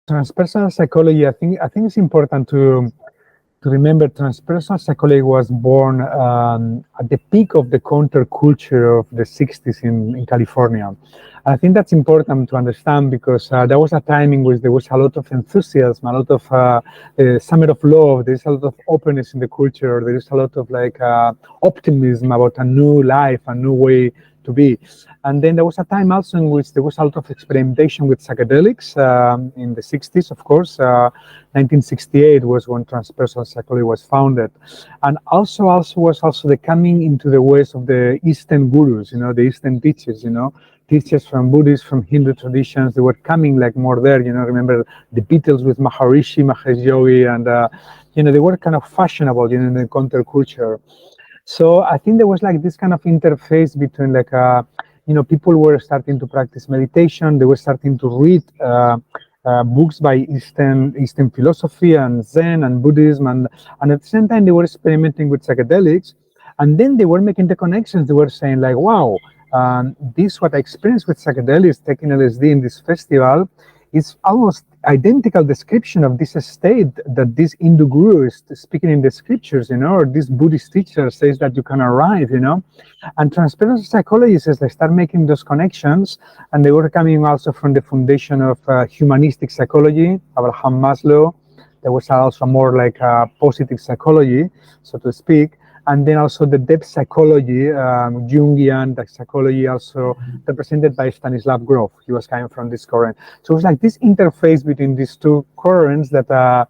Transpersonal psychology, I think it's important to remember transpersonal psychology was born at the peak of the counterculture of the 60s in California. I think that's important to understand because there was a time in which there was a lot of enthusiasm, a lot of summer of love, there's a lot of openness in the culture, there is a lot of optimism about a new life, a new way to be. And then there was a time also in which there was a lot of experimentation with psychedelics in the 60s, of course. 1968 was when transpersonal psychology was founded. And also was also the coming into the ways of the Eastern gurus, the Eastern teachers, teachers from Buddhist, from Hindu traditions. They were coming more there, remember the Beatles with Maharishi, Mahesh Yogi, and, they were kind of fashionable, in the counterculture. So I think there was this kind of interface between people were starting to practice meditation. They were starting to read books by Eastern philosophy and Zen and Buddhism, and at the same time they were experimenting with psychedelics, and then they were making the connections. They were saying wow, this what I experienced with psychedelics, taking LSD in this festival, is almost identical description of this state that this Hindu guru is speaking in the scriptures, or this Buddhist teacher says that you can arrive, And transpersonal psychology says they start making those connections, and they were coming also from the foundation of humanistic psychology, Abraham Maslow. There was also more positive psychology, so to speak. And then also the depth psychology, Jungian psychology, also represented by Stanislav Grof. He was coming from this current. So it was this interface between these two currents that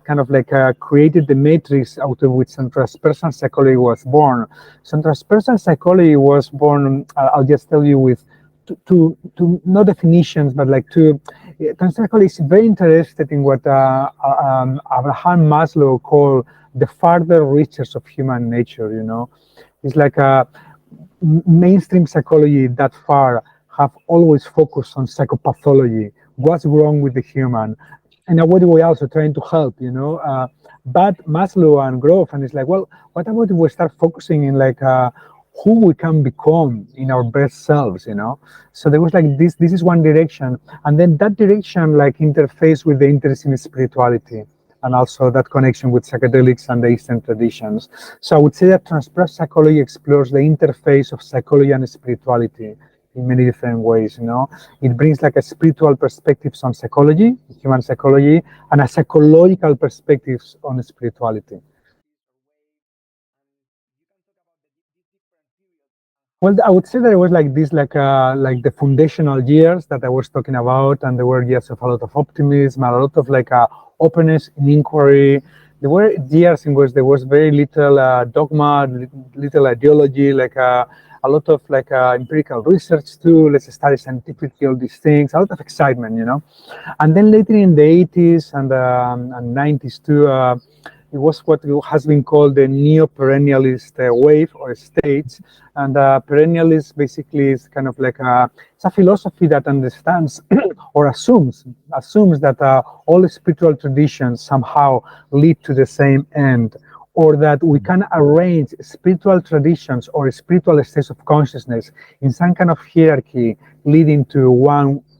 kind of created the matrix out of which transpersonal psychology was born. So transpersonal psychology was born, I'll just tell you with two no definitions, but transpersonal psychology is very interested in what Abraham Maslow called the farther reaches of human nature. It's mainstream psychology that far have always focused on psychopathology, what's wrong with the human, and what we also trying to help, but Maslow and Grof, and it's well, what about if we start focusing in who we can become in our best selves, So there was this is one direction, and then that direction interface with the interest in spirituality, and also that connection with psychedelics and the Eastern traditions. So I would say that transpersonal psychology explores the interface of psychology and spirituality in many different ways. It brings a spiritual perspectives on psychology, human psychology, and a psychological perspectives on spirituality. Well, I would say that it was this, the foundational years that I was talking about, and there were years of a lot of optimism, a lot of openness in inquiry. There were years in which there was very little dogma, little ideology, a lot of empirical research too. Let's study scientifically all these things, a lot of excitement, And then later in the 80s and 90s too, it was what has been called the neo-perennialist wave or states. And perennialist basically is kind of it's a philosophy that understands or assumes that all spiritual traditions somehow lead to the same end, or that we can arrange spiritual traditions or spiritual states of consciousness in some kind of hierarchy leading to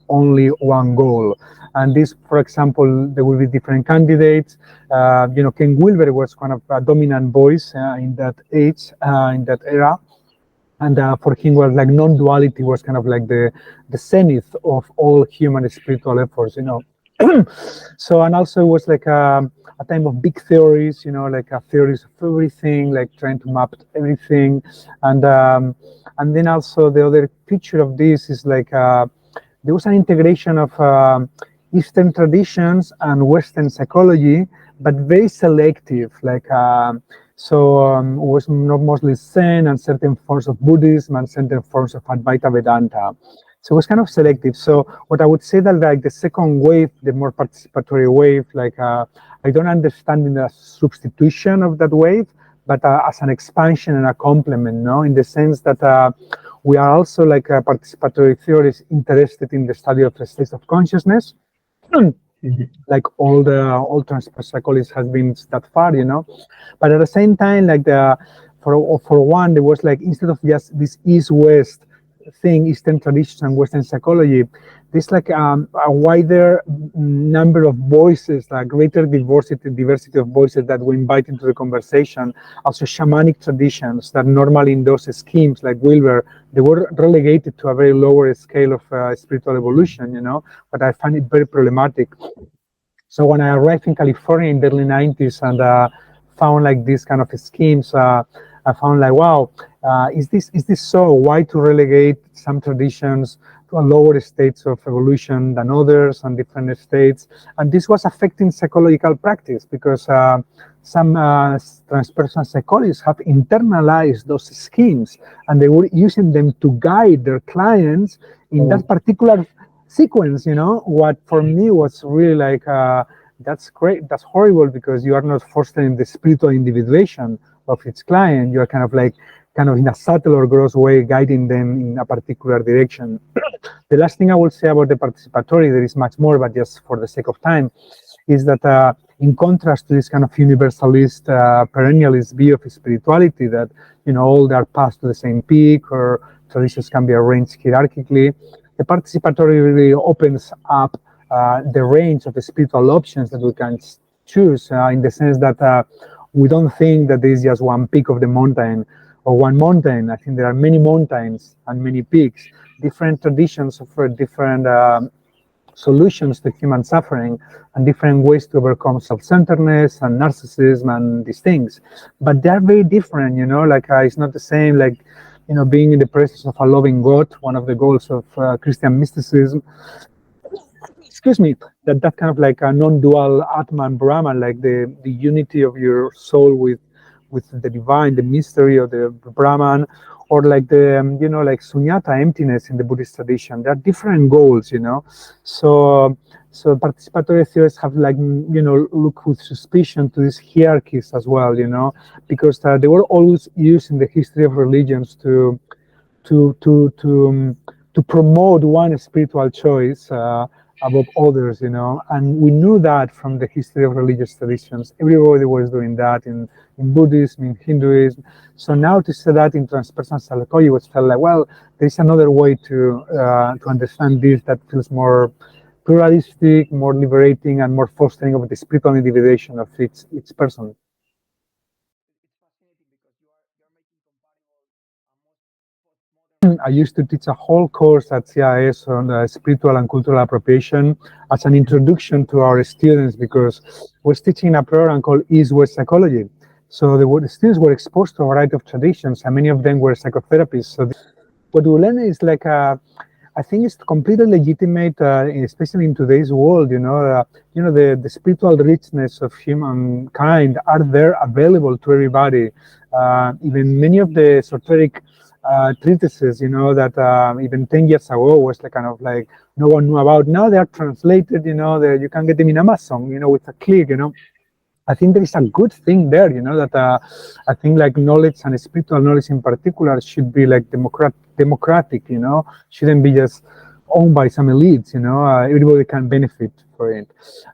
only one goal. And this, for example, there will be different candidates. Ken Wilber was one of a dominant voice in that age, in that era. And for him, was non-duality was kind of the zenith of all human spiritual efforts, So, and also it was a time of big theories, theories of everything, trying to map everything. And then also the other picture of this is there was an integration of Eastern traditions and Western psychology, but very selective. It was mostly Zen and certain forms of Buddhism and certain forms of Advaita Vedanta. So it was kind of selective. So what I would say that the second wave, the more participatory wave, I don't understand in a substitution of that wave, but as an expansion and a complement, in the sense that we are also participatory theorists interested in the study of the states of consciousness. All transpersonal psychologists has been that far, But at the same time, for one, there was instead of just this east-west thing, Eastern traditions and Western psychology, there's like a wider number of voices, like greater diversity of voices that we invite into the conversation. Also, shamanic traditions that normally in those schemes, like Wilber, they were relegated to a very lower scale of spiritual evolution, but I find it very problematic. So when I arrived in California in the early 90s and found like these kind of schemes, I found like, wow, is this so? Why to relegate some traditions to a lower states of evolution than others and different states? And this was affecting psychological practice because some transpersonal psychologists have internalized those schemes and they were using them to guide their clients in that particular sequence, what for me was really like, that's great, that's horrible, because you are not fostering the spiritual individuation of its client. You are kind of in a subtle or gross way guiding them in a particular direction. The last thing I will say about the participatory, there is much more, but just for the sake of time, is that in contrast to this kind of universalist, perennialist view of spirituality, that all their paths to the same peak or traditions can be arranged hierarchically, the participatory really opens up the range of the spiritual options that we can choose, in the sense that we don't think that there is just one peak of the mountain or one mountain. I think there are many mountains and many peaks, different traditions offer different solutions to human suffering and different ways to overcome self-centeredness and narcissism and these things. But they're very different, like it's not the same, like, being in the presence of a loving God, one of the goals of Christian mysticism. Excuse me, that kind of like a non-dual Atman Brahman, like the unity of your soul with the divine, the mystery of the Brahman, or like the like sunyata, emptiness in the Buddhist tradition. There are different goals, So participatory theorists have like look with suspicion to these hierarchies as well, because they were always used in the history of religions to promote one spiritual choice above others, and we knew that from the history of religious traditions. Everybody was doing that in Buddhism, in Hinduism. So now to say that in transpersonal psychology was felt like, well, there's another way to understand this that feels more pluralistic, more liberating, and more fostering of the spiritual individuation of each person. I used to teach a whole course at CIS on spiritual and cultural appropriation as an introduction to our students, because we're teaching a program called East-West Psychology. So the students were exposed to a variety of traditions, and many of them were psychotherapists. So what we learn is like, I think it's completely legitimate, especially in today's world. The spiritual richness of humankind are there, available to everybody. Even many of the esoteric treatises, that even 10 years ago was like kind of like no one knew about. Now they are translated, you can get them in Amazon, with a click. I think there is a good thing there, that I think like knowledge, and spiritual knowledge in particular, should be like democratic, shouldn't be just owned by some elites, everybody can benefit for it.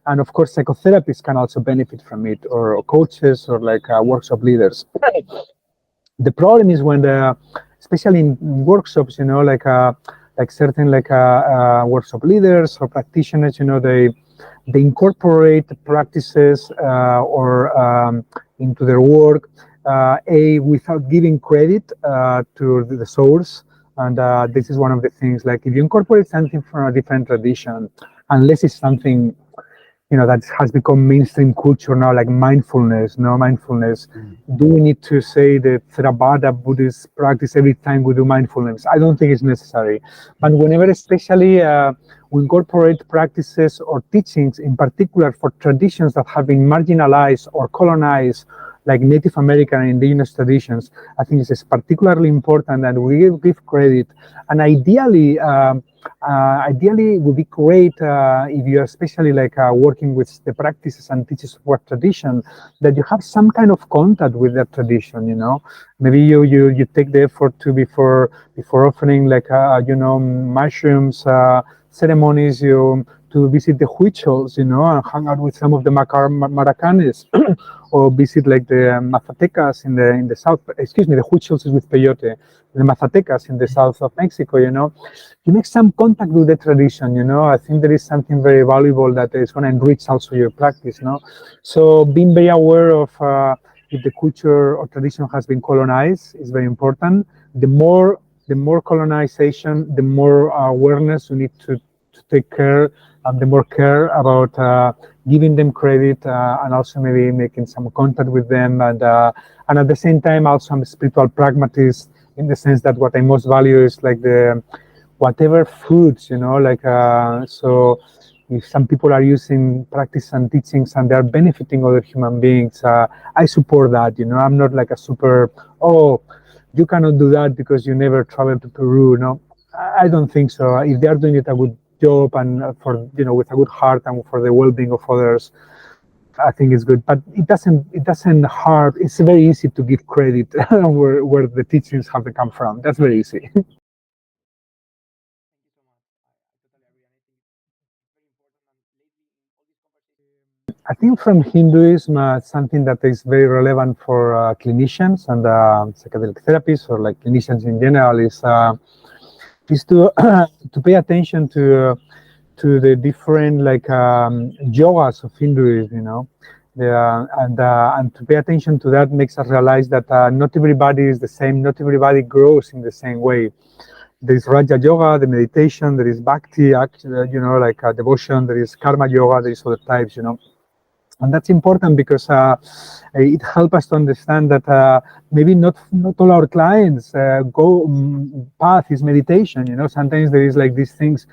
And of course, psychotherapists can also benefit from it, or coaches, or like workshop leaders. The problem is when especially in workshops, like certain workshop leaders or practitioners, they incorporate practices or into their work, without giving credit to the source. And this is one of the things, like if you incorporate something from a different tradition, unless it's something that has become mainstream culture now, like mindfulness. Do we need to say the Theravada Buddhist practice every time we do mindfulness? I don't think it's necessary. But whenever, especially, we incorporate practices or teachings, in particular for traditions that have been marginalized or colonized, like Native American and indigenous traditions, I think it's particularly important that we give credit. And ideally, it would be great if you're especially working with the practices and teachers of what tradition, that you have some kind of contact with that tradition. Maybe you take the effort to before offering mushrooms, ceremonies, to visit the huichols, and hang out with some of the maracanes, or visit like the mazatecas in the south. Excuse me, the huichols is with peyote. The mazatecas in the south of Mexico, you make some contact with the tradition. I think there is something very valuable that is going to enrich also your practice. So being very aware of if the culture or tradition has been colonized is very important. The more colonization, the more awareness you need to take care, and the more care about giving them credit, and also maybe making some contact with them, and at the same time also I'm a spiritual pragmatist in the sense that what I most value is like the whatever foods, like so if some people are using practice and teachings and they are benefiting other human beings, I support that. I'm not like a super, oh, you cannot do that because you never traveled to Peru. No, I don't think so. If they are doing it a good job and for with a good heart and for the well-being of others, I think it's good. But it doesn't hurt. It's very easy to give credit where the teachings have come from. That's very easy. I think from Hinduism, something that is very relevant for clinicians and psychedelic therapists, or like clinicians in general, is to to pay attention to the different like yogas of Hinduism. And to pay attention to that makes us realize that not everybody is the same. Not everybody grows in the same way. There is Raja Yoga, the meditation. There is Bhakti, like devotion. There is Karma Yoga. There is other types. And that's important because it helps us to understand that maybe not all our clients go path is meditation. Sometimes there is like these things,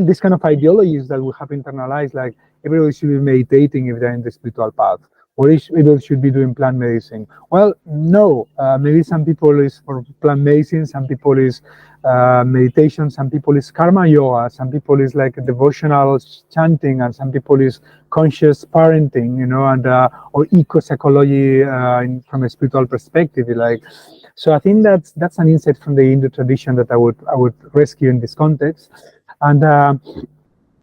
these kind of ideologies that we have internalized, like everybody should be meditating if they're in the spiritual path, or everybody should be doing plant medicine. Well, no, maybe some people is for plant medicine, some people is meditation, some people is karma yoga, some people is like devotional chanting, and some people is conscious parenting, and or eco psychology from a spiritual perspective, like. So I think that's an insight from the Hindu tradition that I would rescue in this context. And I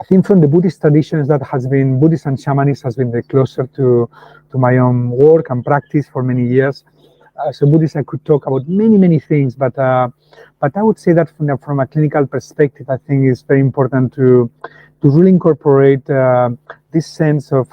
think from the Buddhist traditions, that has been Buddhist and shamanism has been very closer to my own work and practice for many years. So Buddhist, I could talk about many things, but I would say that from a clinical perspective, I think it's very important to really incorporate this sense of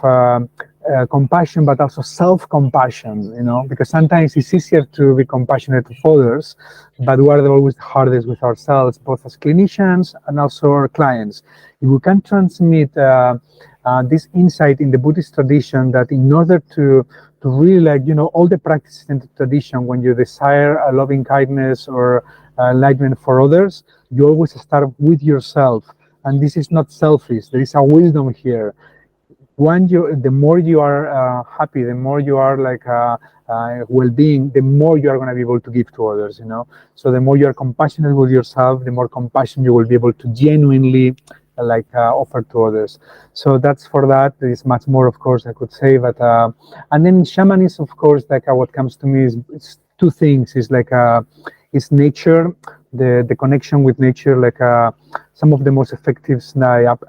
compassion, but also self-compassion, because sometimes it's easier to be compassionate with others, but we are always the hardest with ourselves, both as clinicians and also our clients. If we can transmit this insight in the Buddhist tradition, that in order to really all the practices in the tradition, when you desire a loving kindness or enlightenment for others, you always start with yourself. And this is not selfish. There is a wisdom here. The more you are happy, the more you are like well-being, the more you are going to be able to give to others. So the more you are compassionate with yourself, the more compassion you will be able to genuinely offer to others. So that's for that. There is much more, of course, I could say, but and then shamanism, of course, like what comes to me is it's two things. It's like it's nature, the connection with nature, like some of the most effective,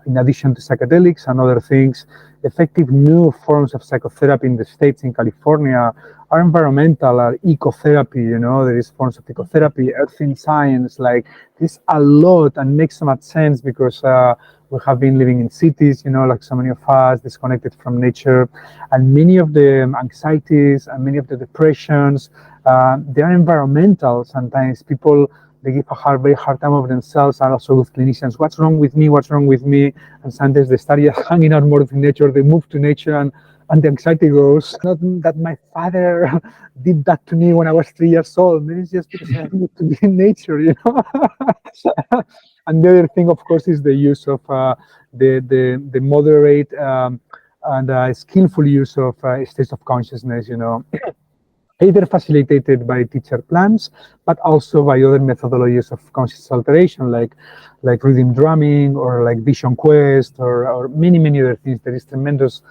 in addition to psychedelics and other things, effective new forms of psychotherapy in the States, in California, are environmental, are ecotherapy. There is forms of ecotherapy, earthing science, like this a lot, and makes so much sense because we have been living in cities, like so many of us, disconnected from nature, and many of the anxieties and many of the depressions, they are environmental. Sometimes people, they give very hard time of themselves, and also with clinicians. What's wrong with me? What's wrong with me? And sometimes they start hanging out more with nature. They move to nature, and the anxiety goes. Not that my father did that to me when I was 3 years old. Maybe it's just because I need to be in nature. And the other thing, of course, is the use of the moderate and skillful use of states of consciousness. Either facilitated by teacher plans, but also by other methodologies of conscious alteration, like rhythm drumming, or like vision quest, or many other things. There is tremendous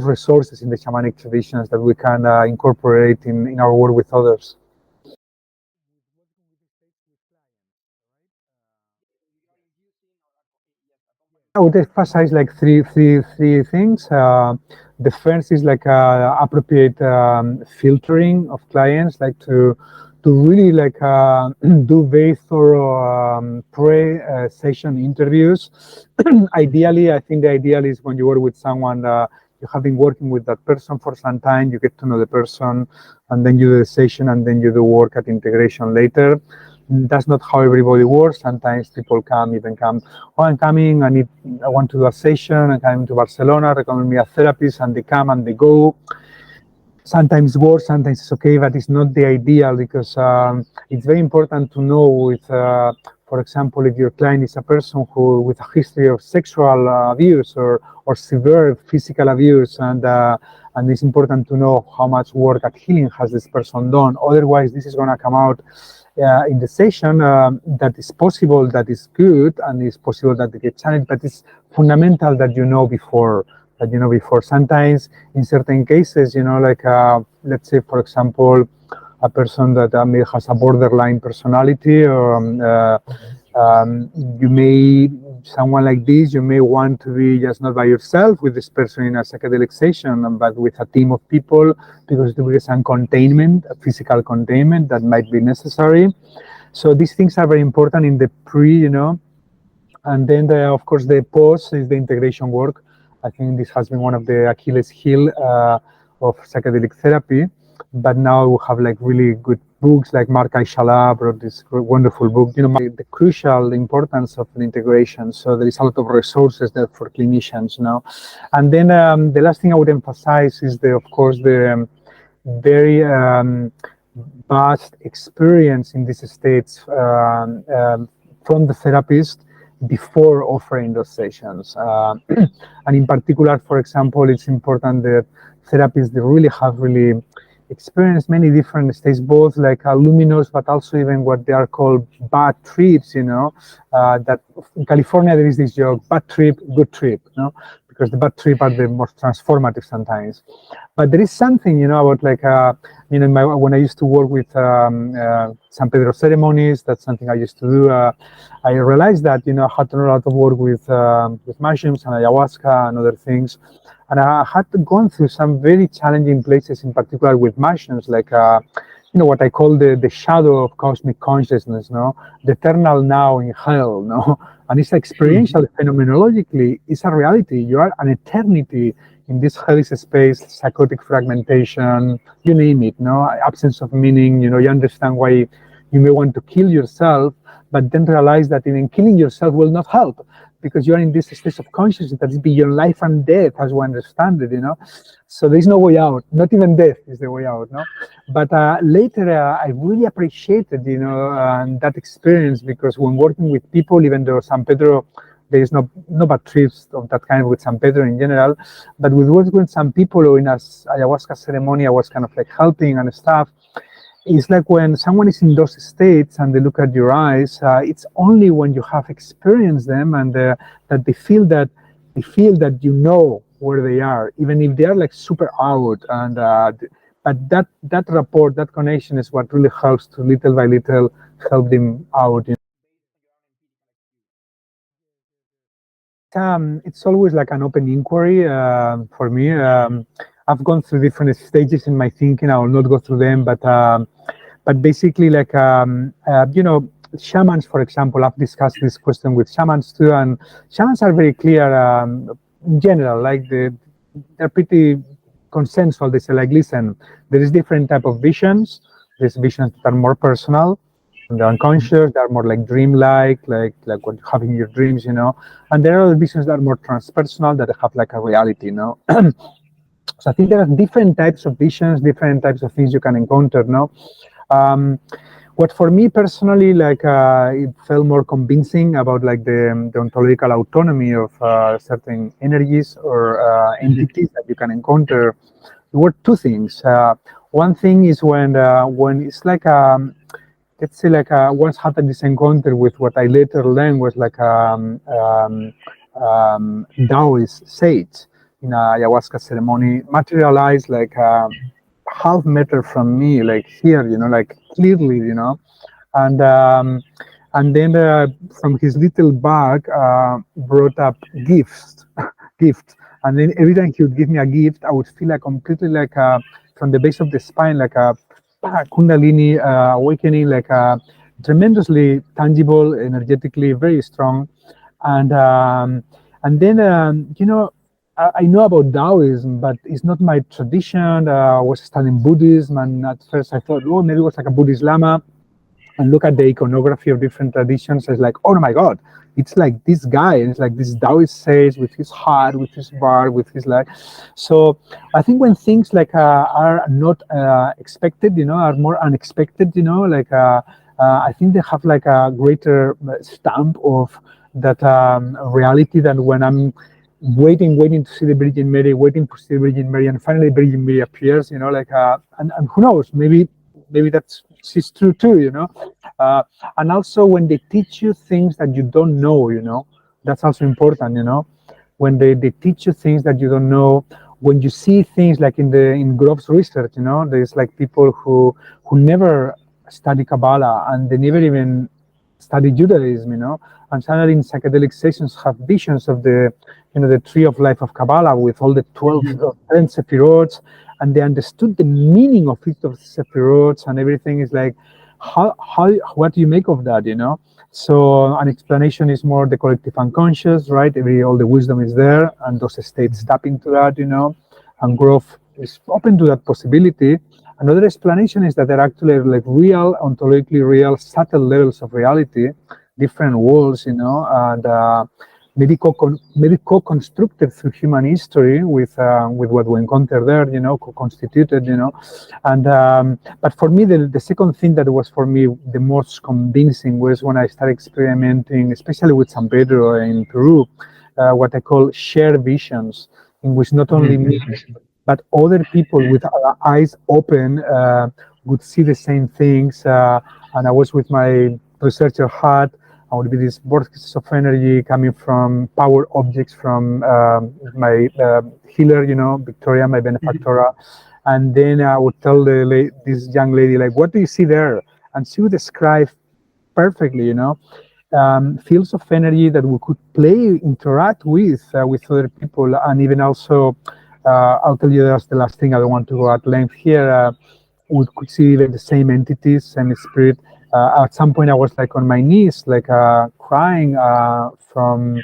resources in the shamanic traditions that we can incorporate in our work with others. I would emphasize like three things. The first is like appropriate filtering of clients, like to really like do very thorough pre-session interviews. Ideally, I think the ideal is when you work with someone, you have been working with that person for some time, you get to know the person, and then you do the session, and then you do work at integration later. That's not how everybody works. Sometimes people come, oh, I'm coming, I want to do a session, I'm coming to Barcelona, recommend me a therapist, and they come and they go. Sometimes works, sometimes it's okay, but it's not the ideal, because it's very important to know with, for example, if your client is a person who with a history of sexual abuse or severe physical abuse, and it's important to know how much work at healing has this person done. Otherwise, this is going to come out in the session that is possible, that is good, and it's possible that they get challenged, but it's fundamental that you know before. Sometimes in certain cases, like let's say, for example, a person that has a borderline personality, or you may, someone like this, you may want to be just not by yourself with this person in a psychedelic session, but with a team of people, because there is some containment, a physical containment that might be necessary. So these things are very important in the and then of course the post is the integration work. I think this has been one of the Achilles heel of psychedelic therapy, but now we have like really good books, like Mark Aishala wrote this wonderful book, the crucial importance of the integration. So there is a lot of resources there for clinicians now. And then the last thing I would emphasize is of course the very vast experience in these states from the therapist before offering those sessions. And in particular, for example, it's important that therapists, they really have experienced many different states, both like luminous, but also even what they are called bad trips, that in California, there is this joke, bad trip, good trip, because the bad trip are the most transformative sometimes. But there is something, about like, when I used to work with San Pedro ceremonies, that's something I used to do. I realized that, I had to do a lot of work with mushrooms and ayahuasca and other things. And I had gone through some very challenging places, in particular with mushrooms, like, what I call the shadow of cosmic consciousness, the eternal now in hell, And it's experiential, phenomenologically, it's a reality. You are an eternity in this hellish space, psychotic fragmentation, you name it, absence of meaning, you understand why you may want to kill yourself, but then realize that even killing yourself will not help, because you're in this state of consciousness that is beyond life and death, as we understand it, So there's no way out. Not even death is the way out, But later, I really appreciated, that experience, because when working with people, even though San Pedro, there is no bad trips of that kind with San Pedro in general, but with working with some people, or in a ayahuasca ceremony, I was kind of like helping and stuff. It's like when someone is in those states and they look at your eyes, it's only when you have experienced them and that they feel that where they are, even if they are like super out. And but that rapport, that connection is what really helps to little by little help them out. It's always like an open inquiry for me. I've gone through different stages in my thinking. I will not go through them, but basically, like shamans, for example, I've discussed this question with shamans too, and shamans are very clear in general. Like they're pretty consensual. They say, like, listen, there is different type of visions. There's visions that are more personal, the unconscious, that are more like dreamlike, like what you have in your dreams, And there are other visions that are more transpersonal, that have like a reality, So I think there are different types of visions, different types of things you can encounter, What for me personally, like, it felt more convincing about like the ontological autonomy of certain energies or entities that you can encounter. There were two things. One thing is when it's like let's say, like, once had this encounter with what I later learned was like Taoist sage in a ayahuasca ceremony, materialized like half meter from me, like here, like clearly, and and then from his little bag brought up gifts, gifts. And then every time he would give me a gift, I would feel like completely like from the base of the spine, like a kundalini awakening, like a tremendously tangible, energetically very strong. And then I know about Taoism, but it's not my tradition. I was studying Buddhism, and at first I thought, oh, maybe it was like a Buddhist Lama. And look at the iconography of different traditions. It's like, oh my God, it's like this guy. And it's like this Taoist sage with his heart, with his bar, with his like. So I think when things like are not expected, are more unexpected, I think they have like a greater stamp of that reality than when I'm waiting to see the Virgin Mary, waiting to see the Virgin Mary, and finally Virgin Mary appears, and who knows, maybe that's she's true too, and also when they teach you things that you don't know, that's also important, when they teach you things that you don't know, when you see things like in Grove's research, there's like people who never study Kabbalah and they never even study Judaism, and suddenly in psychedelic sessions have visions of the tree of life of Kabbalah with all the 12 10 sephiroths, and they understood the meaning of each of the sephiroths, and everything is like, what do you make of that, So an explanation is more the collective unconscious, right? All the wisdom is there, and those states tap into that, and growth is open to that possibility. Another explanation is that there are actually like real, ontologically real, subtle levels of reality, different worlds, and maybe co-constructed through human history with what we encounter there, co-constituted, and but for me, the second thing that was for me the most convincing was when I started experimenting, especially with San Pedro in Peru, what I call shared visions, in which not only me, but other people with eyes open would see the same things, and I was with my researcher hat. I would be this vortex of energy coming from power objects from my healer, Victoria, my benefactora. And then I would tell this young lady, like, what do you see there? And she would describe perfectly, fields of energy that we could interact with other people. And even also, I'll tell you that's the last thing, I don't want to go at length here. We could see even the same entities, same spirit. At some point I was like on my knees, like crying from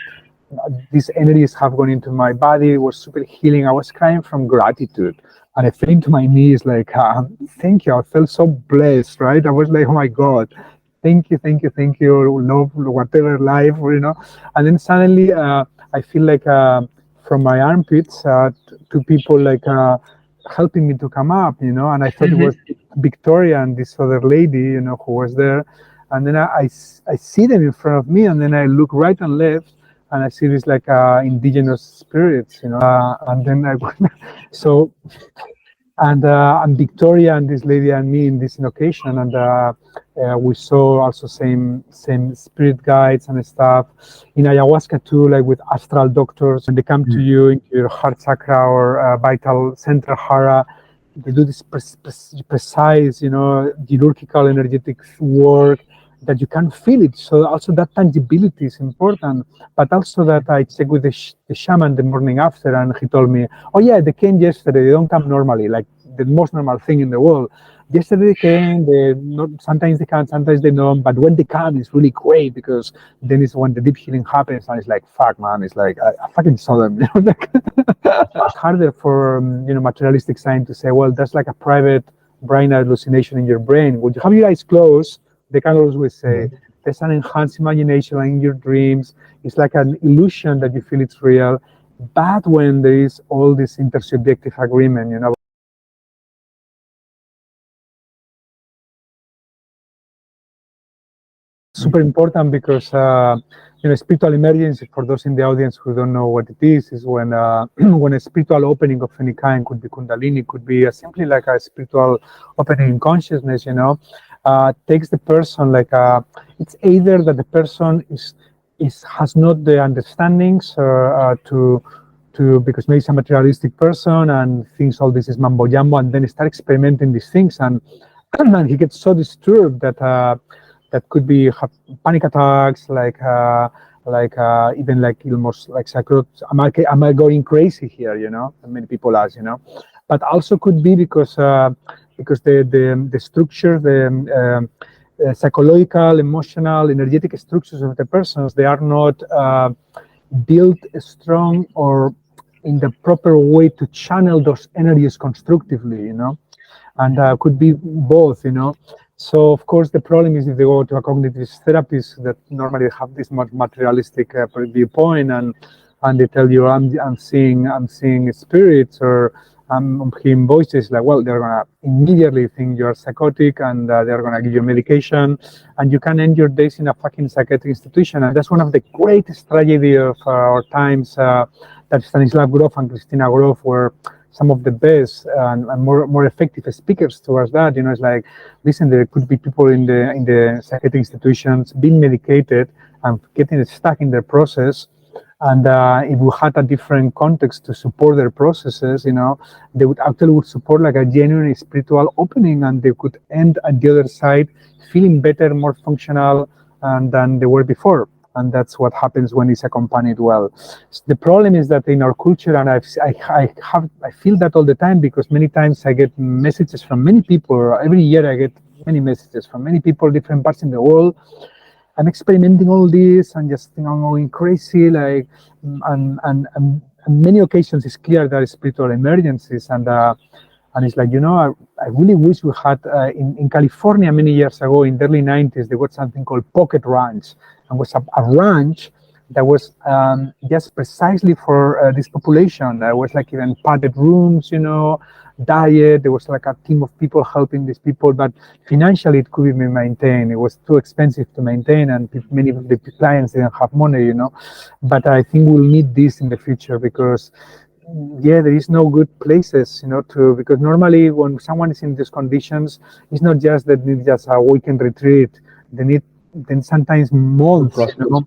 these energies have gone into my body. It was super healing. I was crying from gratitude, and I fell into my knees like, thank you. I felt so blessed, right? I was like, oh my God, thank you, love, whatever, life, And then suddenly I feel like from my armpits two people like helping me to come up, and I thought it was Victoria and this other lady, who was there. And then I see them in front of me, and then I look right and left, and I see these like indigenous spirits, and then so, and Victoria and this lady and me in this occasion, and we saw also same spirit guides and stuff. In Ayahuasca too, like with astral doctors, when they come to you into your heart chakra or vital center hara, they do this precise, chirurgical energetic work that you can feel it. So also that tangibility is important, but also that I checked with the shaman the morning after, and he told me, oh yeah, they came yesterday, they don't come normally, like the most normal thing in the world. Yesterday they came, sometimes they can, sometimes they don't, but when they come, it's really great, because then it's when the deep healing happens, and it's like, fuck, man, it's like, I fucking saw them, It's harder for, materialistic science to say, well, that's like a private brain hallucination in your brain. Would you have your eyes closed? They can always say, there's an enhanced imagination in your dreams. It's like an illusion that you feel it's real. But when there is all this intersubjective agreement, super important, because spiritual emergence, for those in the audience who don't know what it is when when a spiritual opening of any kind, could be Kundalini, could be simply like a spiritual opening in consciousness, takes the person like it's either that the person has not the understandings because maybe he's a materialistic person and thinks all this is mambo jumbo, and then start experimenting these things, and he gets so disturbed that that could be have panic attacks, even like almost like psycho. Am I going crazy here? You know, and many people ask, you know, but also could be because the structure, psychological, emotional, energetic structures of the persons, they are not built strong or in the proper way to channel those energies constructively, you know, and could be both, you know. So of course the problem is if they go to a cognitive therapist that normally have this much materialistic viewpoint, and they tell you I'm seeing spirits, or I'm hearing voices, like, well, they're gonna immediately think you're psychotic, and they're gonna give you medication, and you can end your days in a fucking psychiatric institution. And that's one of the greatest tragedy of our times, that Stanislav Grof and Christina Grof were some of the best and more effective speakers towards that. You know, it's like, listen, there could be people in the psychiatric institutions being medicated and getting stuck in their process. And if we had a different context to support their processes, you know, they would support like a genuine spiritual opening, and they could end at the other side feeling better, more functional, than they were before. And that's what happens when it's accompanied well. The problem is that in our culture, and I feel that all the time, because many times I get messages from many people. Every year I get many messages from many people, different parts in the world. I'm experimenting all this and just, you know, going crazy, like, and many occasions it's clear that it's spiritual emergencies, and it's like, you know, I really wish we had in California many years ago, in the early 90s, there was something called Pocket Ranch, and was a ranch that was just precisely for this population. There was like even padded rooms, you know, diet. There was like a team of people helping these people, but financially it couldn't be maintained. It was too expensive to maintain, and many of the clients didn't have money, you know. But I think we'll need this in the future, because yeah, there is no good places, you know, because normally when someone is in these conditions, it's not just that they need just a weekend retreat. They need then sometimes months, you know.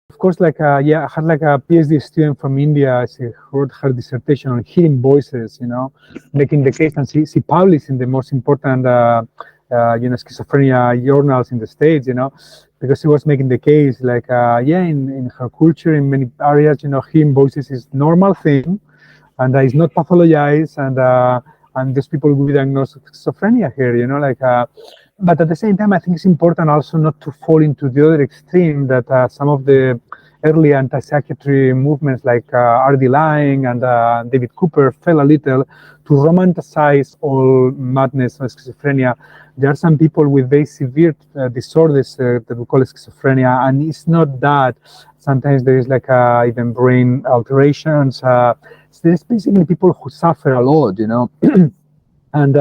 Of course, like yeah, I had like a PhD student from India. She wrote her dissertation on hearing voices, you know, making the case, and she published in the most important you know, schizophrenia journals in the States, you know, because she was making the case, like yeah, in her culture, in many areas, you know, hearing voices is normal thing, and it's not pathologized, and these people will be diagnosed with schizophrenia here, you know, like. But at the same time, I think it's important also not to fall into the other extreme that some of the early anti-psychiatry movements like R.D. Laing and David Cooper fell a little to romanticize all madness or schizophrenia. There are some people with very severe disorders that we call schizophrenia, and it's not that. Sometimes there is like even brain alterations. So there's basically people who suffer a lot, you know, and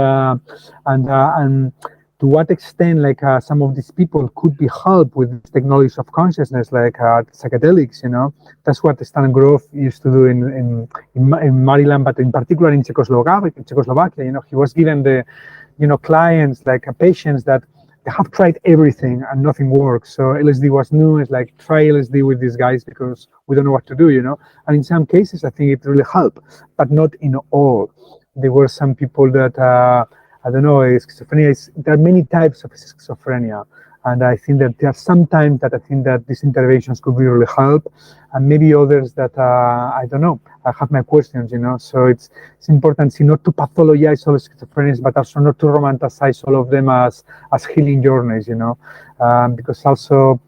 to what extent, like some of these people could be helped with technologies of consciousness, like psychedelics, you know. That's what Stan Grof used to do in Maryland, but in particular in Czechoslovakia, you know, he was given the, you know, clients, like patients that they have tried everything and nothing works. So LSD was new. It's like, try LSD with these guys because we don't know what to do, you know. And in some cases, I think it really helped, but not in all. There were some people that I don't know, schizophrenia there are many types of schizophrenia. And I think that there are some times that I think that these interventions could really help, and maybe others that, I don't know, I have my questions, you know. So it's important not to pathologize all schizophrenias, but also not to romanticize all of them as healing journeys, you know, because also,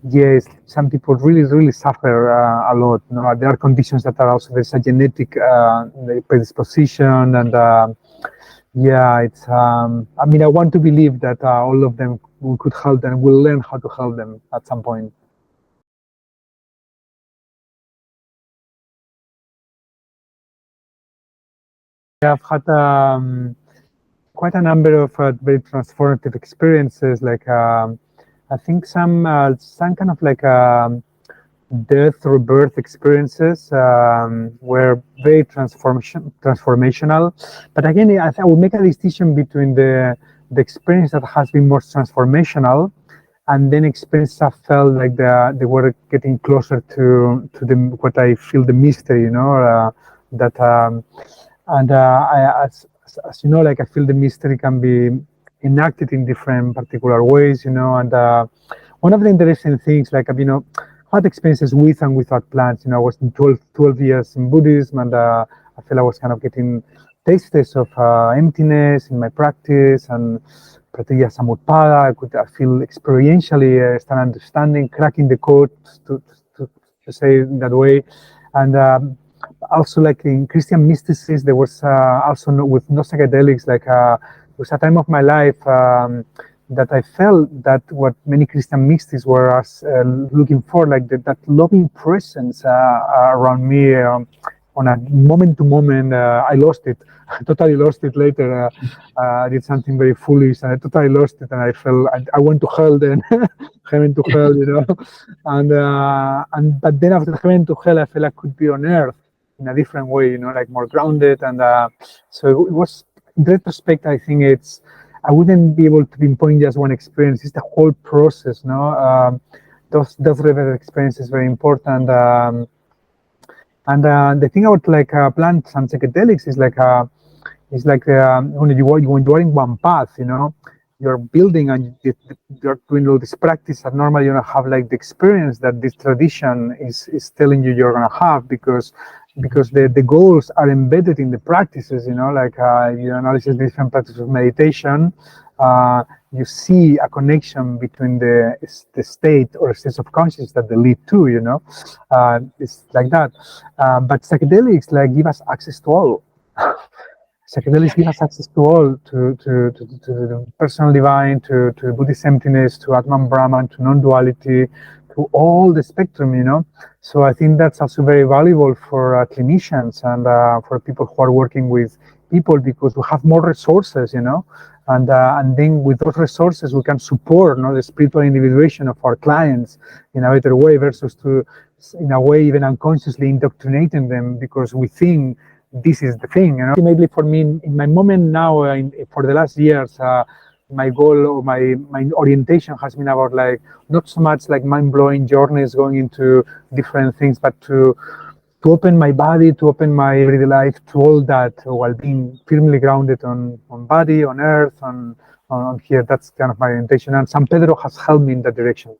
yes, some people really suffer a lot. You know, there are conditions that are also, there's a genetic predisposition, and yeah, it's. I mean, I want to believe that all of them we could help them. We'll learn how to help them at some point. I've had quite a number of very transformative experiences. Like I think some kind of like death or birth experiences were very transformational. But again, I would make a distinction between the experience that has been more transformational, and then experience I felt like they were getting closer to the what I feel the mystery, you know, that And as you know, like I feel the mystery can be enacted in different particular ways, and one of the interesting things, like I've, had experiences with and without plants. I was in 12 years in Buddhism, and I feel I was kind of getting tastes of emptiness in my practice, and Pratya Samutpada. I feel experientially start understanding, cracking the code, to, to, to say it that way. And also, like in Christian mysticism, there was also with no psychedelics, like there was a time of my life that I felt that what many Christian mystics were looking for, like that loving presence around me. On a moment to moment, I lost it. I totally lost it later. I did something very foolish, and I totally lost it. And I felt I went to hell then, heaven to hell, And but then after heaven to hell, I felt I could be on earth in a different way, like more grounded. And so it was, in retrospect, I think I wouldn't be able to pinpoint just one experience. It's the whole process, no? Those river experience is very important. And the thing about like plants and psychedelics is like when you are in one path, you're building and you're doing all this practice, and normally you don't have like the experience that this tradition is telling you you're gonna have, because the goals are embedded in the practices, like you analyze different practices of meditation, you see a connection between the state or sense of consciousness that they lead to, it's like that. But psychedelics like give us access to all. Psychedelics give us access to all, to the personal divine, to Buddhist emptiness, to Atman Brahman, to non-duality, to all the spectrum, So I think that's also very valuable for clinicians and for people who are working with people, because we have more resources, and then with those resources we can support, the spiritual individuation of our clients in a better way, versus to, in a way, even unconsciously indoctrinating them because we think this is the thing. Maybe for me, in my moment now, for the last years, my goal or my orientation has been about like not so much like mind-blowing journeys going into different things, but to open my body, to open my everyday life to all that, while being firmly grounded on body, on earth, on here. That's kind of my orientation, and San Pedro has helped me in that direction.